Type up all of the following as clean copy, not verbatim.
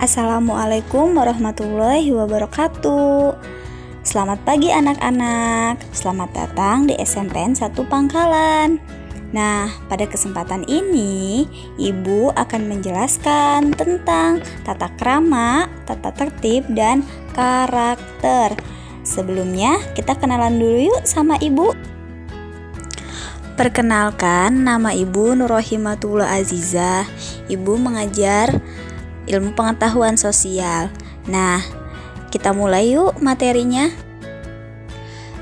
Assalamualaikum warahmatullahi wabarakatuh. Selamat pagi anak-anak. Selamat datang di SMPN 1 Pangkalan. Nah, pada kesempatan ini Ibu akan menjelaskan tentang tata krama, tata tertib, dan karakter. Sebelumnya kita kenalan dulu yuk sama Ibu. Perkenalkan, nama Ibu Nurrohimatullah Azizah. Ibu mengajar ilmu pengetahuan sosial. Nah, kita mulai yuk materinya.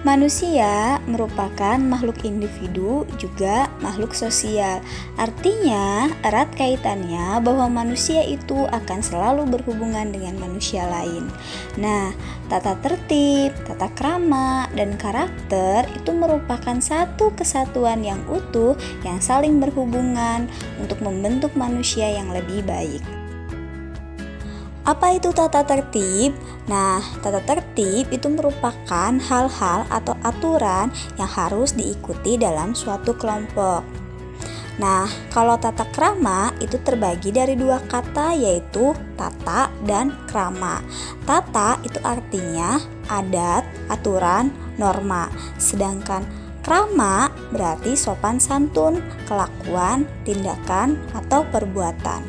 Manusia merupakan makhluk individu juga makhluk sosial. Artinya, erat kaitannya bahwa manusia itu akan selalu berhubungan dengan manusia lain. Nah, tata tertib, tata krama, dan karakter itu merupakan satu kesatuan yang utuh yang saling berhubungan untuk membentuk manusia yang lebih baik. Apa itu tata tertib? Nah, tata tertib itu merupakan hal-hal atau aturan yang harus diikuti dalam suatu kelompok. Nah, kalau tata krama itu terbagi dari dua kata, yaitu tata dan krama. Tata itu artinya adat, aturan, norma. Sedangkan krama berarti sopan santun, kelakuan, tindakan, atau perbuatan.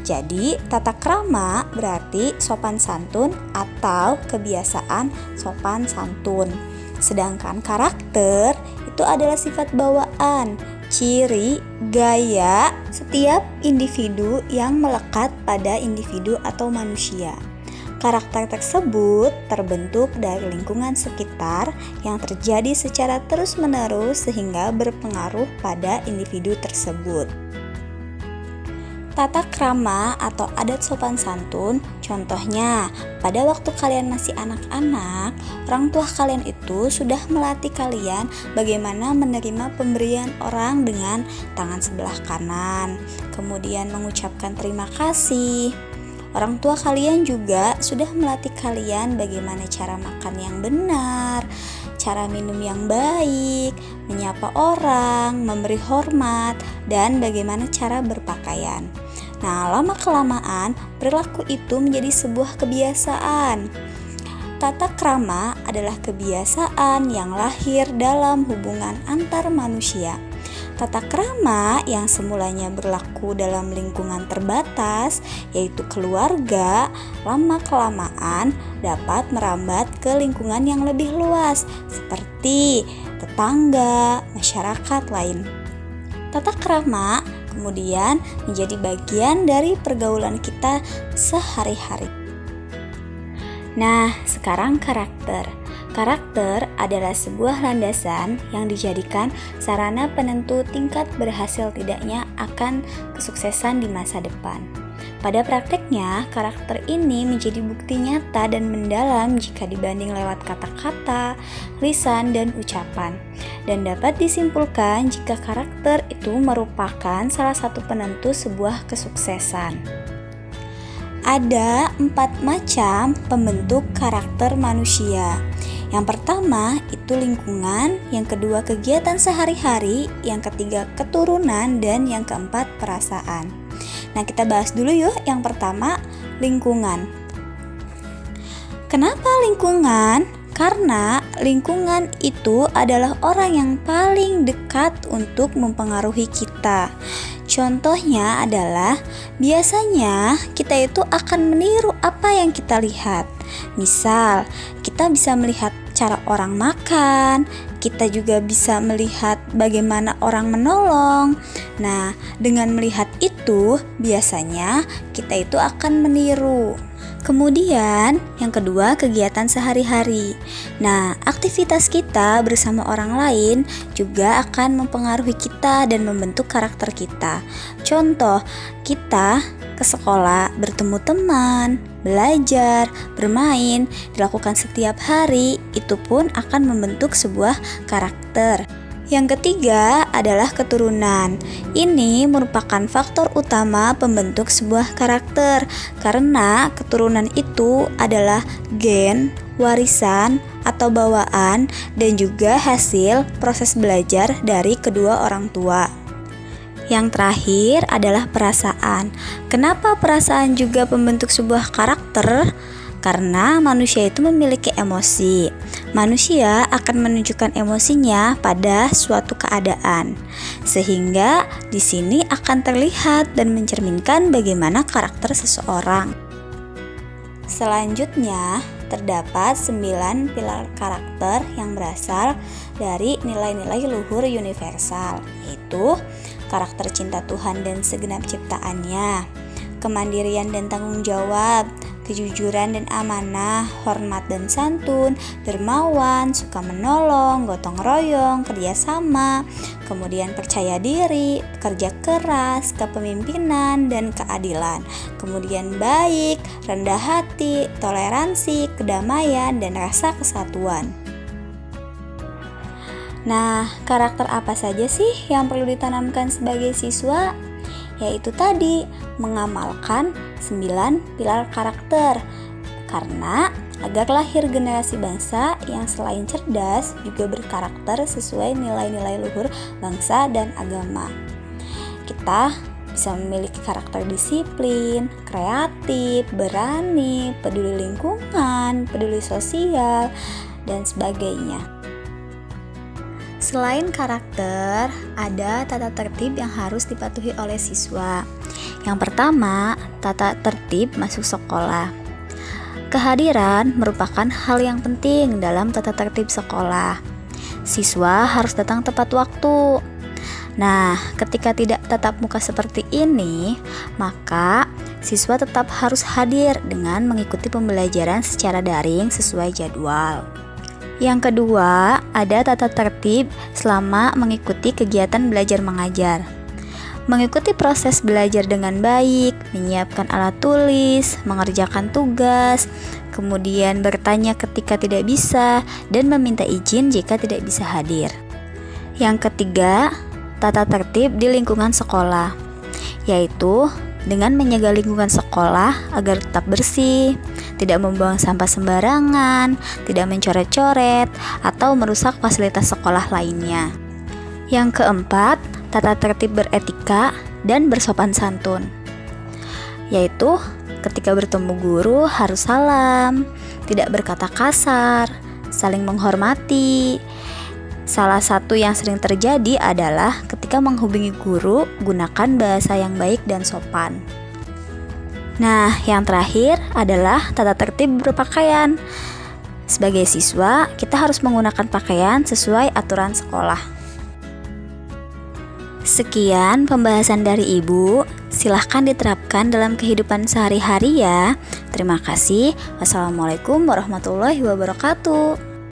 Jadi, tata krama berarti sopan santun atau kebiasaan sopan santun. Sedangkan karakter itu adalah sifat bawaan, ciri, gaya setiap individu yang melekat pada individu atau manusia. Karakter tersebut terbentuk dari lingkungan sekitar yang terjadi secara terus-menerus sehingga berpengaruh pada individu tersebut. Tata krama atau adat sopan santun, contohnya pada waktu kalian masih anak-anak, orang tua kalian itu sudah melatih kalian bagaimana menerima pemberian orang dengan tangan sebelah kanan, kemudian mengucapkan terima kasih. Orang tua kalian juga sudah melatih kalian bagaimana cara makan yang benar, cara minum yang baik, menyapa orang, memberi hormat, dan bagaimana cara berpakaian. Nah, lama-kelamaan perilaku itu menjadi sebuah kebiasaan. Tata krama adalah kebiasaan yang lahir dalam hubungan antar manusia. Tata krama yang semulanya berlaku dalam lingkungan terbatas, yaitu keluarga, lama-kelamaan dapat merambat ke lingkungan yang lebih luas, seperti tetangga, masyarakat lain. Tata krama kemudian menjadi bagian dari pergaulan kita sehari-hari. Nah, sekarang karakter. Karakter adalah sebuah landasan yang dijadikan sarana penentu tingkat berhasil tidaknya akan kesuksesan di masa depan. Pada prakteknya, karakter ini menjadi bukti nyata dan mendalam jika dibanding lewat kata-kata, lisan, dan ucapan. Dan dapat disimpulkan jika karakter itu merupakan salah satu penentu sebuah kesuksesan. Ada 4 macam pembentuk karakter manusia. Yang pertama itu lingkungan, yang kedua kegiatan sehari-hari, yang ketiga keturunan, dan yang keempat perasaan. Nah, kita bahas dulu yuk. Yang pertama, lingkungan. Kenapa lingkungan? Karena lingkungan itu adalah orang yang paling dekat untuk mempengaruhi kita. Contohnya adalah biasanya kita itu akan meniru apa yang kita lihat. Misal, kita bisa melihat cara orang makan, kita juga bisa melihat bagaimana orang menolong. Nah, dengan melihat itu, biasanya kita itu akan meniru. Kemudian, yang kedua, kegiatan sehari-hari. Nah, aktivitas kita bersama orang lain juga akan mempengaruhi kita dan membentuk karakter kita. Contoh, kita ke sekolah, bertemu teman, belajar, bermain, dilakukan setiap hari, itu pun akan membentuk sebuah karakter. Yang ketiga adalah keturunan. Ini merupakan faktor utama pembentuk sebuah karakter karena keturunan itu adalah gen, warisan, atau bawaan dan juga hasil proses belajar dari kedua orang tua. Yang terakhir adalah perasaan. Kenapa perasaan juga pembentuk sebuah karakter? Karena manusia itu memiliki emosi. Manusia akan menunjukkan emosinya pada suatu keadaan, sehingga di sini akan terlihat dan mencerminkan bagaimana karakter seseorang. Selanjutnya, terdapat 9 pilar karakter yang berasal dari nilai-nilai luhur universal, yaitu karakter cinta Tuhan dan segenap ciptaannya, kemandirian dan tanggung jawab, kejujuran dan amanah, hormat dan santun, dermawan, suka menolong, gotong royong, kerjasama, kemudian percaya diri, kerja keras, kepemimpinan, dan keadilan, kemudian baik, rendah hati, toleransi, kedamaian, dan rasa kesatuan. Nah, karakter apa saja sih yang perlu ditanamkan sebagai siswa? Yaitu tadi, mengamalkan 9 pilar karakter. Karena agar lahir generasi bangsa yang selain cerdas juga berkarakter sesuai nilai-nilai luhur bangsa dan agama. Kita bisa memiliki karakter disiplin, kreatif, berani, peduli lingkungan, peduli sosial, dan sebagainya. Selain karakter, ada tata tertib yang harus dipatuhi oleh siswa. Yang pertama, tata tertib masuk sekolah. Kehadiran merupakan hal yang penting dalam tata tertib sekolah. Siswa harus datang tepat waktu. Nah, ketika tidak tatap muka seperti ini, maka siswa tetap harus hadir dengan mengikuti pembelajaran secara daring sesuai jadwal. Yang kedua, ada tata tertib selama mengikuti kegiatan belajar mengajar. Mengikuti proses belajar dengan baik, menyiapkan alat tulis, mengerjakan tugas, kemudian bertanya ketika tidak bisa, dan meminta izin jika tidak bisa hadir. Yang ketiga, tata tertib di lingkungan sekolah, yaitu dengan menjaga lingkungan sekolah agar tetap bersih, tidak membuang sampah sembarangan, tidak mencoret-coret, atau merusak fasilitas sekolah lainnya. Yang keempat, tata tertib beretika dan bersopan santun, yaitu ketika bertemu guru harus salam, tidak berkata kasar, saling menghormati. Salah satu yang sering terjadi adalah ketika menghubungi guru, gunakan bahasa yang baik dan sopan. Nah, yang terakhir adalah tata tertib berpakaian. Sebagai siswa, kita harus menggunakan pakaian sesuai aturan sekolah. Sekian pembahasan dari Ibu. Silahkan diterapkan dalam kehidupan sehari-hari ya. Terima kasih. Wassalamualaikum warahmatullahi wabarakatuh.